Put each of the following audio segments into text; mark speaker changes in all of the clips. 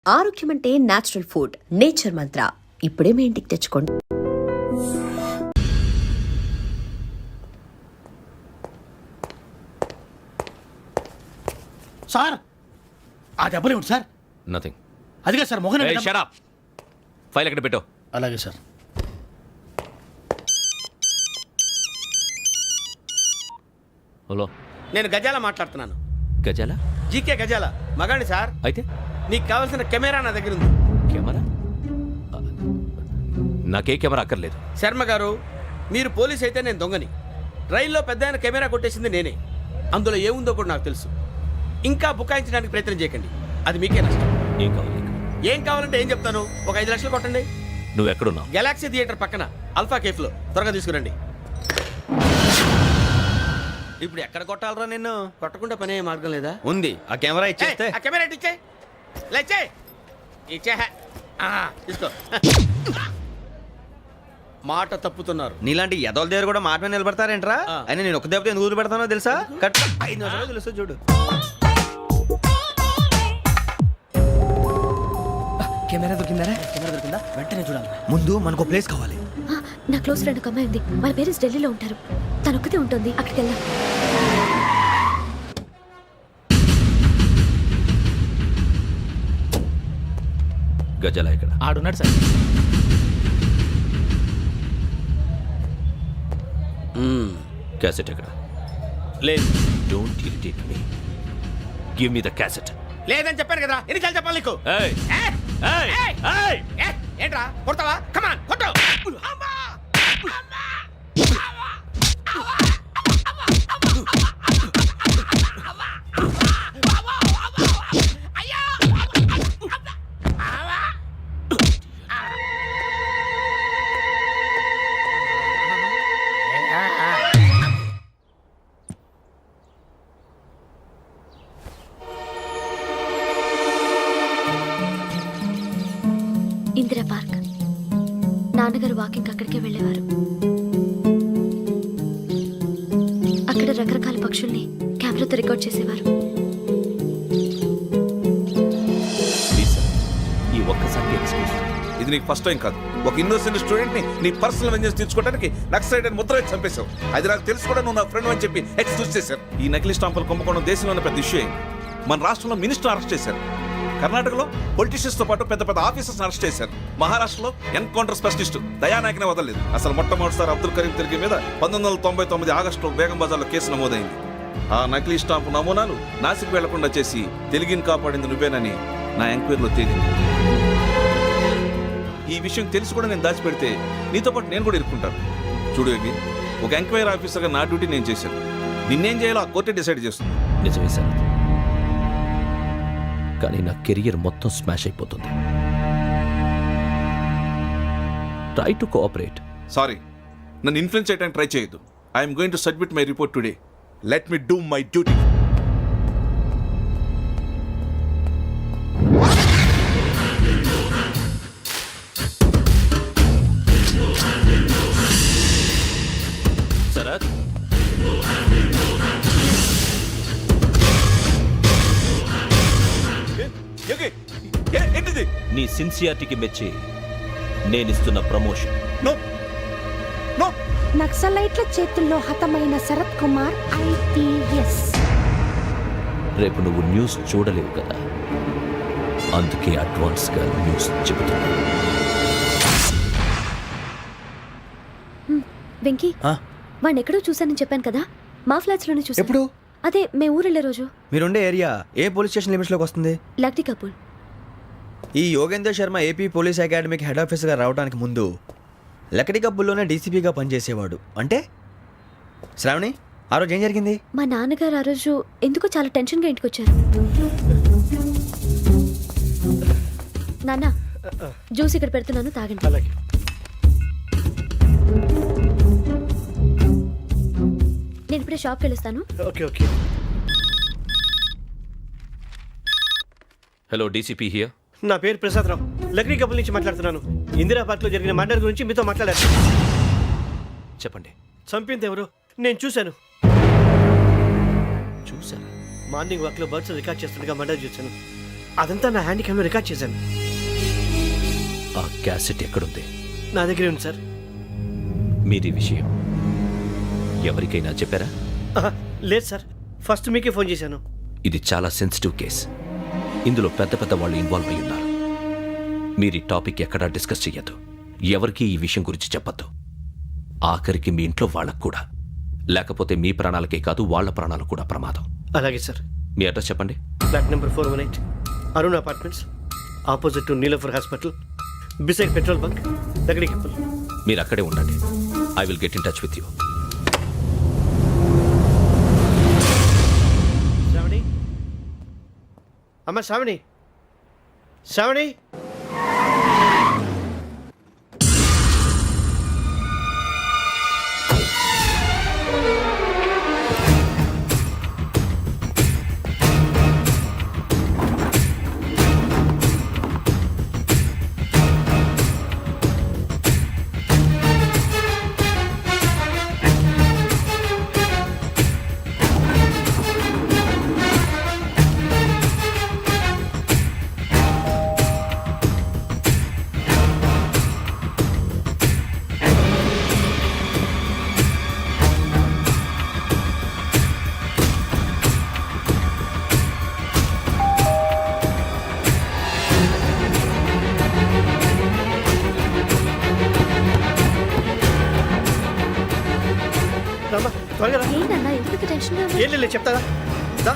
Speaker 1: ఆరోగ్యం అంటే natural food. Nature మంత్ర ఇప్పుడే మీ ఇంటికి తెచ్చుకోండి.
Speaker 2: సార్ ఆ దెబ్బలు ఏమిటి సార్?
Speaker 3: నథింగ్.
Speaker 2: అదిగా సార్ మొహన్
Speaker 3: షట్ అప్. ఫైల్ ఎక్కడ పెట్టు.
Speaker 2: అలాగే సార్.
Speaker 3: హలో,
Speaker 4: నేను గజాల మాట్లాడుతున్నాను.
Speaker 3: గజాల?
Speaker 4: జీకే గజాల మగాండి సార్.
Speaker 3: అయితే
Speaker 4: నీకు కావాల్సిన కెమెరా నా దగ్గర ఉంది.
Speaker 3: కెమెరా? నాకే కెమెరా అక్కర్లేదు.
Speaker 4: శర్మ గారు, మీరు పోలీస్ అయితే నేను దొంగని. రైల్లో పెద్ద ఆయన కెమెరా కొట్టేసింది నేనే. అందులో ఏముందో కూడా నాకు తెలుసు. ఇంకా బుకాయించడానికి ప్రయత్నం చేయకండి, అది మీకే నష్టం.
Speaker 3: ఏం కావాలి నీకు?
Speaker 4: ఏం కావాలంటే ఏం చెప్తాను, ఒక 5 లక్షలు కొట్టండి.
Speaker 3: నువ్వు ఎక్కడున్నావు?
Speaker 4: గెలాక్సీ థియేటర్ పక్కన అల్ఫా కేఫ్లో. త్వరగా తీసుకురండి.
Speaker 5: ఇప్పుడు ఎక్కడ కొట్టాలరా నిన్ను?
Speaker 4: కొట్టకుండా పనే మార్గం లేదా?
Speaker 5: ఉంది. ఆ కెమెరా ఇచ్చేస్తే.
Speaker 4: ఆ కెమెరా ఇచ్చే లేచే ఇచ్చే తీసుకో. మాట తప్పుతున్నారు.
Speaker 5: నీలాంటి ఎదల దగ్గర కూడా మాట మీద నిలబడతారేంట్రా? అయినా నేను ఒక దెబ్బతో ఎందుకు ఊరు పెడతానో తెలుసా? కట్ 5 నిమిషాలు తెలుసు చూడు.
Speaker 2: కెమెరా దొరికిందా? వెంటనే చూడాలి.
Speaker 5: ముందు మనకు ప్లేస్ కావాలి.
Speaker 1: నా క్లోజ్ ఫ్రెండ్ ఒక అమ్మాయి ఉంది. వాళ్ళ పేరెంట్స్ ఢిల్లీలో ఉంటారు. తను ఒక్కతే ఉంటుంది. అక్కడికి వెళ్దాం.
Speaker 3: గజాల ఎక్కడ?
Speaker 2: ఆడున్నాడు సార్.
Speaker 3: క్యాసెట్ ఎక్కడ?
Speaker 4: లేదు.
Speaker 3: Don't irritate me. Give me the cassette.
Speaker 4: లేదని చెప్పాను కదా, ఎన్నిసార్లు చెప్పాలి నీకు?
Speaker 3: ఏయ్ ఏయ్ ఏయ్!
Speaker 4: ఏంట్రా కొడతావా? కమాన్ కొట్టు.
Speaker 1: ఇందిరా పార్క్. నాన్నగారు వాకింగ్ అక్కడికే వెళ్ళేవారు. అక్కడ రకరకాల పక్షుల్ని కెమెరాతో రికార్డ్ చేసేవారు.
Speaker 3: ఈ ఒక్కసారి ఎక్స్క్యూజ్.
Speaker 6: ఇది నీకు ఫస్ట్ టైం కాదు. ఒక ఇన్నోసెంట్ స్టూడెంట్ ని నీ పర్సనల్ వెంజెన్స్ తీర్చుకోవడానికి నక్సలైట్ అని ముద్ర వేసి చంపేశావు. అది నాకు తెలుసు కూడా నువ్వు నా ఫ్రెండ్ అని చెప్పి ఎక్స్క్యూజ్ చేశారు. ఈ నకిలీ స్టాంపులు కుంభకోణం దేశంలోనే పెద్ద ఇష్యూ అయింది. మన రాష్ట్రంలో మినిస్టర్ అరెస్ట్ చేశారు. కర్ణాటకలో పొలిటీషియన్స్ తో పాటు పెద్ద పెద్ద ఆఫీసర్స్ అరెస్ట్ చేశారు. మహారాష్ట్రలో ఎన్కౌంటర్ స్పెషలిస్ట్ దయానాయకనే వదలలేదు. అసలు మొట్టమొదటిసారి అబ్దుల్ కరీం తిరిగి మీద 1999 ఆగస్టులో బేగం బజార్లో కేసు నమోదైంది. ఆ నకిలీ స్టాంపు నమూనాలు నాసిక్ వెళ్లకుండా చేసి తెలుగుని కాపాడింది నువ్వేనని నా ఎంక్వైరీలో తేలింది. ఈ విషయం తెలిసి కూడా నేను దాచిపెడితే నీతో పాటు నేను కూడా ఇరుక్కుంటాను. చూడు యోగి, ఒక ఎంక్వైరీ ఆఫీసర్గా నా డ్యూటీ నేను చేశాను. నిన్నేం చేయాలో ఆ కోర్టే డిసైడ్ చేస్తుంది.
Speaker 3: నిజమే సార్, కానీ నా కెరియర్ మొత్తం స్మాష్ అయిపోతుంది. Try to cooperate.
Speaker 6: సారీ, నన్ను ఇన్ఫ్లుయెన్స్ చేయడానికి ట్రై చేయొద్దు. I'm going to submit my report today. Let me do my duty.
Speaker 3: Sharath,
Speaker 6: ఏంటిది?
Speaker 3: నీ సిన్సియారిటీకి మెచ్చి నేనిస్తున్న ప్రమోషన్.
Speaker 6: No no.
Speaker 7: నక్సలైట్ల చేతుల్లో హతమైన శరత్ కుమార్ IPS.
Speaker 3: రేపు నువ్వు న్యూస్ చూడలేవు కదా, అందుకే అడ్వాన్స్ గా న్యూస్ చెబుతున్నా.
Speaker 1: వెంకీ, వాడిని ఎక్కడో చూశానని చెప్పాను కదా, మా ఫ్లాట్స్ లోనే చూసాను.
Speaker 5: ఎప్పుడు?
Speaker 1: అదే మేము ఊరెళ్ళే రోజు.
Speaker 5: మీరుండే ఏరియా ఏ పోలీస్ స్టేషన్ లిమిట్స్ లోకి వస్తుంది?
Speaker 1: లక్టీ కపూల్.
Speaker 5: ఈ యోగేందర్ శర్మ ఏపీ పోలీస్ అకాడమీకి హెడ్ ఆఫీసర్గా రావడానికి ముందు లకడి కబ్బుల్లోనే డీసీపీగా పనిచేసేవాడు. అంటే శ్రావణి, ఆ రోజు ఏం జరిగింది?
Speaker 1: మా నాన్నగారు ఆ రోజు ఎందుకో చాలా టెన్షన్గా ఇంటికి వచ్చారు. నాన్న, జ్యూస్ ఇక్కడ పెడుతున్నాను, తాగండి.
Speaker 2: అలాగే.
Speaker 1: నేను ఇప్పుడే షాప్కి వెళ్ళొస్తాను.
Speaker 2: Okay okay.
Speaker 3: Hello, DCP here.
Speaker 2: నా పేరు ప్రసాదరావు, లక్డీ కపుల్ నుంచి మాట్లాడుతున్నాను. ఇందిరా పార్క్ లో జరిగిన మర్డర్ గురించి మీతో మాట్లాడారు.
Speaker 3: చెప్పండి.
Speaker 2: చంపింది ఎవరు? నేను చూశాను.
Speaker 3: చూసారా?
Speaker 2: మార్నింగ్ వాక్ లో బర్డ్స్ రికార్డ్ చేస్తుండగా మర్డర్ చూశాను. అదంతా నా హ్యాండ్ క్యామ్లో రికార్డ్ చేశాను.
Speaker 3: ఆ క్యాసెట్ ఎక్కడుంది?
Speaker 2: నా దగ్గరే ఉంది సార్.
Speaker 3: మీరు ఈ విషయం ఎవరికైనా చెప్పారా?
Speaker 2: ఆహా, లేదు సార్, ఫస్ట్ మీకే ఫోన్ చేశాను.
Speaker 3: ఇది చాలా సెన్సిటివ్ కేస్. ఇందులో పెద్ద పెద్ద వాళ్ళు ఇన్వాల్వ్ అయి ఉన్నారు. మీరు ఈ టాపిక్ ఎక్కడా డిస్కస్ చెయ్యొద్దు. ఎవరికీ ఈ విషయం గురించి చెప్పొద్దు. ఆఖరికి మీ ఇంట్లో వాళ్ళకు కూడా. లేకపోతే మీ ప్రాణాలకే కాదు, వాళ్ళ ప్రాణాలు కూడా ప్రమాదం.
Speaker 2: అలాగే సార్.
Speaker 3: మీ అడ్రస్ చెప్పండి.
Speaker 2: Flat number 418, Arun apartments, opposite to Niloufer hospital, beside petrol bunk, Lakdikapul.
Speaker 3: మీరు అక్కడే ఉండండి. I will get in touch with you.
Speaker 2: Shravani, అమ్మ శ్రావణి, శ్రావణి. రామ్మా, త్వరగా రా.
Speaker 1: ఏంటన్నా ఎందుకు టెన్షన్గా ఉన్నావు?
Speaker 2: ఏం లేదు, చెప్తారా దా.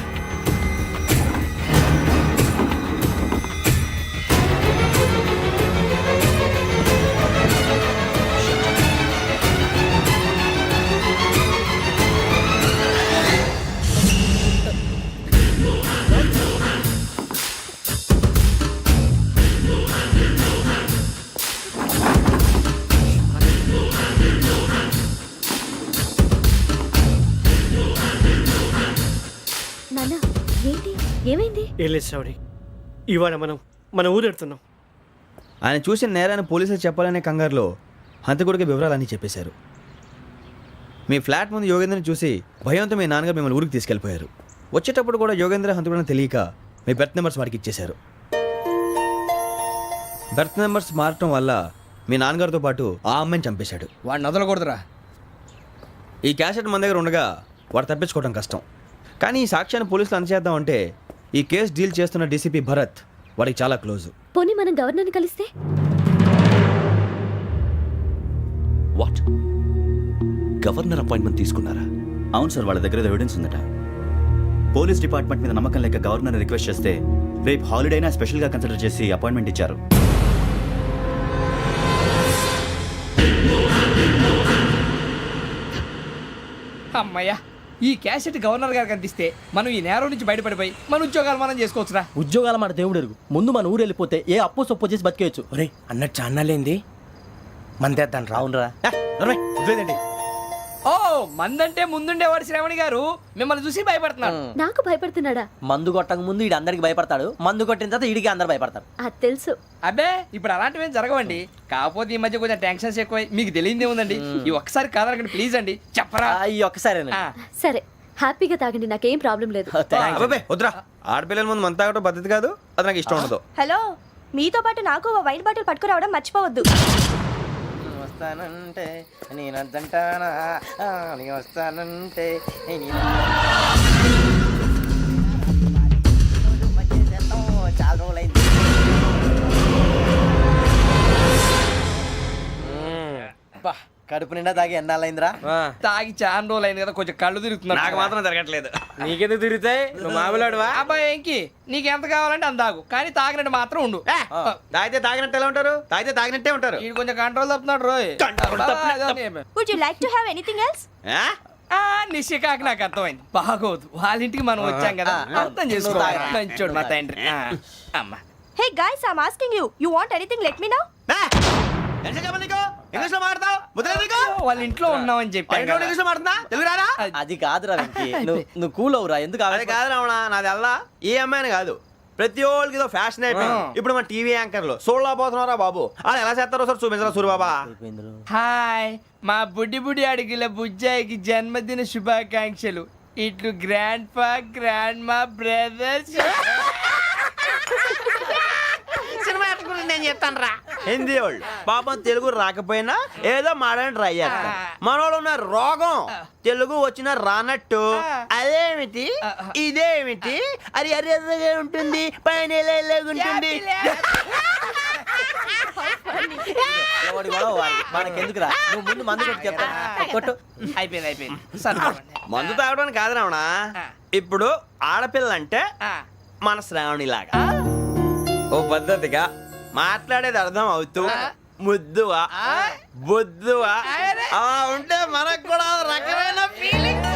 Speaker 1: నాన్న ఏంటి, ఏమైంది?
Speaker 2: ఏం లేదు శ్రావణి, ఇవాళ మనం మన ఊరు వెళ్తున్నాం.
Speaker 5: ఆయన చూసిన నేరాన్ని పోలీసులు చెప్పాలనే కంగారులో హంతకుడికి వివరాలన్నీ చెప్పేశారు. మీ ఫ్లాట్ ముందు యోగేంద్రని చూసి భయంతో మీ నాన్నగారు మిమ్మల్ని ఊరికి తీసుకెళ్ళిపోయారు. వచ్చేటప్పుడు కూడా యోగేంద్ర హంతకుడని తెలియక మీ బెర్త్ నెంబర్స్ వారికి ఇచ్చేశారు. బెర్త్ నెంబర్స్ మారటం వల్ల మీ నాన్నగారితో పాటు ఆ అమ్మాయిని చంపేశాడు.
Speaker 4: వాడిని వదలకూడదురా.
Speaker 5: ఈ క్యాసెట్ మన దగ్గర ఉండగా వాడు తప్పించుకోవడం కష్టం. కానీ ఈ సాక్ష్యాన్ని పోలీసులు అందజేద్దామంటే ఈ కేసు డీల్ చేస్తున్న డీసీపీ భరత్ వాడికి చాలా క్లోజు.
Speaker 1: పోనీ మనం గవర్నర్ని కలిస్తే?
Speaker 3: వాట్? గవర్నర్ అపాయింట్మెంట్ తీసుకున్నారా?
Speaker 8: అవును సార్, వాళ్ళ దగ్గర ఎవిడెన్స్ ఉందట. పోలీస్ డిపార్ట్మెంట్ మీద నమ్మకం లేక గవర్నర్ రిక్వెస్ట్ చేస్తే రేపు హాలిడేనా స్పెషల్గా కన్సిడర్ చేసి అపాయింట్మెంట్ ఇచ్చారు.
Speaker 9: అమ్మయ్యా, ఈ క్యాసెట్ గవర్నర్ గారికి అందిస్తే మనం ఈ నేరం నుంచి బయటపడిపోయి మన ఉద్యోగాలు మనం చేసుకోవచ్చురా.
Speaker 10: ఉద్యోగాల మాట దేవుడు ఎరుగు. ముందు మన ఊరు వెళ్ళిపోతే ఏ అప్పు సొప్పు చేసి బతికేయచ్చు.
Speaker 9: ఒరే అన్నట్టు చాన్నాలేంది మందేద్దాను రా.
Speaker 10: అవునరా?
Speaker 5: వదిలేదండి.
Speaker 9: ఓ మందంటే ముందుండేవాడు శ్రావణి గారు మిమ్మల్ని చూసి భయపడుతున్నాడు.
Speaker 1: నాకు భయపడుతున్నాడా?
Speaker 10: మందు కొట్టక ముందు ఈడు అందరికి భయపడతాడు, మందు కొట్టిన తర్వాత ఈడికి అందరు భయపడతారు.
Speaker 1: అది తెలుసు.
Speaker 9: అబ్బే ఇప్పుడు అలాంటివి ఏం జరగవండి. కాకపోతే ఈ మధ్య కొంచెం టెన్షన్స్ ఎక్కువై మీకు తెలియదే ఉందండి. ఈ ఒక్కసారి కాదనకండి ప్లీజ్ అండి, చెప్పరా.
Speaker 10: ఈ ఒక్కసారి
Speaker 1: సరే హ్యాపీగా తాగండి, నాకేం ప్రాబ్లం లేదు.
Speaker 5: అబ్బాబే వద్దురా, ఆడపిల్లల ముందు మన తాగడం పద్ధతి కాదు. అది నాకు ఇష్టం ఉండదు.
Speaker 7: హలో, మీతో పాటు నాకు ఓ వైన్ బాటిల్ పట్టుకురావడం మర్చిపోవద్దు.
Speaker 10: వస్తానంటే నేనంటానా, వస్తానంటే చాలా రోజులైంది. కడుపు నిండా తాగి ఎన్నాళ్ళైందిరా?
Speaker 9: తాగి చాలా రోజులు అయింది కదా, కొంచెం కళ్ళు తిరుగుతున్నాడు.
Speaker 5: నాకు మాత్రం జరగట్లేదు.
Speaker 9: నీకెందుకు తిరుగుతాయి? నువ్వు మామూలుడువా? అబ్బాయి ఏంకి నీకు ఎంత కావాలంటే అంత తాగు, కానీ తాగినట్టు మాత్రం ఉండు.
Speaker 5: తాగితే తాగినట్టు ఎలా ఉంటారు? తాగితే తాగినట్టే ఉంటారు.
Speaker 9: వీడు కొంచెం కంట్రోల్ తప్పుతున్నాడు రోయ్.
Speaker 7: Would you like to have anything else?
Speaker 9: నిశ్చికాకి నాకు అర్థమైంది. బాగోదు, వాళ్ళ ఇంటికి మనం వచ్చాం కదా, అర్థం చేసుకోవాలి. మంచోడు మా తండ్రి. అమ్మ
Speaker 7: hey guys, I am asking you, you want anything let me know.
Speaker 5: English లో మాట్లాడతావు?
Speaker 9: వాళ్ళ ఇంట్లో ఉన్నామని చెప్పాను కదా.
Speaker 5: ఇంగ్లీష్ లో మాట్లాడుతున్నా? తెలుగు రారా?
Speaker 10: అది కాదురా వెంకీ, నువ్వు కూల్ అవురా. ఎందుకు
Speaker 5: అది కాదు రావణ, నాది అల్లా ఏ అమ్మాయిని కాదు, ప్రతి ఒక్కరికి ఇదో ఫ్యాషన్ అయిపోయింది. ఇప్పుడు మన టీవీ యాంకర్లు సోళ్ళ పోతున్నారా బాబు, అది ఎలా చేస్తారో సార్ చూపించరా సూరిబాబా.
Speaker 9: హాయ్, మా బుడ్డి బుడి అడిగిల బుజ్జాయికి జన్మదిన శుభాకాంక్షలు. ఇట్లు గ్రాండ్ ఫా గ్రాండ్ మా బ్రదర్స్. చేస్తాను రా.
Speaker 5: హిందీ వాళ్ళు పాపం తెలుగు రాకపోయినా ఏదో మాడని ట్రై చేస్తారు. మనోళ్ళు ఉన్న రోగం తెలుగు వచ్చిన రానట్టు అదేమిటి ఇదేమిటి అది అరిగా ఉంటుంది పైన ఉంటుంది.
Speaker 10: ఎవడి గొడవ వాడిది. మనకెందుకురా నువ్వు ముందు మందు కొట్టి చెప్తా కొట్టు.
Speaker 9: అయిపోయింది సరిపోండి.
Speaker 5: మందు తాగడానికి కాదు రావణ. ఇప్పుడు ఆడపిల్ల అంటే మన శ్రావణిలాగా ఓ పద్ధతిగా మాట్లాడేది అర్థం అవుతూ ముద్దువా బొద్దువా అలా ఉంటే మనకు కూడా ఓ రకమైన ఫీలింగ్స్.